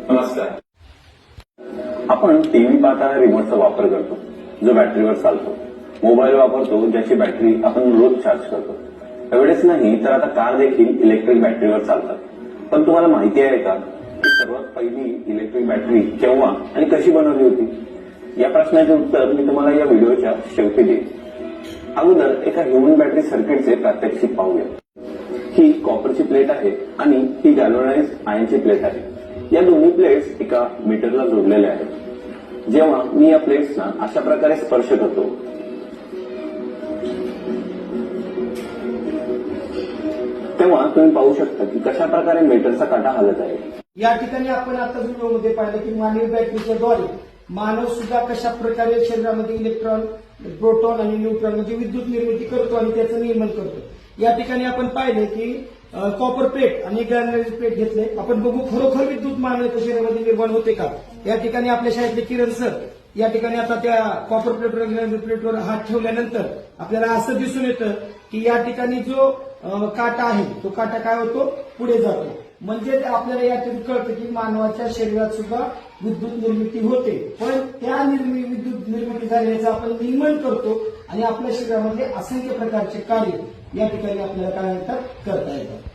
नमस्कार. आपण टीव्ही पाहताना रिमोटचा वापर करतो जो बॅटरीवर चालतो. मोबाईल वापरतो ज्याची बॅटरी आपण रोज चार्ज करतो. एवढेच नाही तर आता कार देखील इलेक्ट्रिक बॅटरीवर चालतात. पण तुम्हाला माहिती आहे का की सर्वात पहिली इलेक्ट्रिक बॅटरी केव्हा आणि कशी बनवली होती? या प्रश्नाचे उत्तर मी तुम्हाला या व्हिडिओच्या शेवटी देईन. अगोदर एका ह्युमन बॅटरी सर्किटचे प्रात्यक्षिक पाहूया. ही कॉपरची प्लेट आहे आणि ही गॅल्वनाइज्ड आयर्नची प्लेट आहे. या दोन्ही प्लेट्स एका मीटरला जोडलेल्या आहेत. जेव्हा मी या प्लेट्सना अशा प्रकारे स्पर्श करतो तेव्हा तुम्ही पाहू शकता की कशा प्रकारे मीटरचा काटा हलत आहे. या ठिकाणी आपण आता व्हिडिओमध्ये पाहिलं की मानवी बॅटरीच्या द्वारे मानव सुद्धा कशा प्रकारे शरीरामध्ये इलेक्ट्रॉन, प्रोटॉन आणि न्यूट्रॉन म्हणजे विद्युत निर्मिती करतो आणि त्याचं निर्माण करतो. या ठिकाणी आपण पाहिले की कॉपर प्लेट आणि गॅल्वनाइज्ड प्लेट घेतले. आपण बघू खरोखर विद्युत मानवाच्या शरीरामध्ये निर्माण होते का. या ठिकाणी आपल्या शाळेतले किरण सर या ठिकाणी आता त्या कॉपर प्लेटवर गॅल्वनाइज्ड प्लेटवर हात ठेवल्यानंतर आपल्याला असं दिसून येतं की या ठिकाणी जो काटा आहे तो काटा काय होतो, पुढे जातो. म्हणजे आपल्याला यातून कळतं की मानवाच्या शरीरात सुद्धा विद्युत निर्मिती होते. पण त्या विद्युत निर्मिती झाल्याचं आपण निर्माण करतो आणि आपल्या शरीरामध्ये असंख्य प्रकारचे कार्य या ठिकाणी आपल्याला काय म्हणतात करता येतात.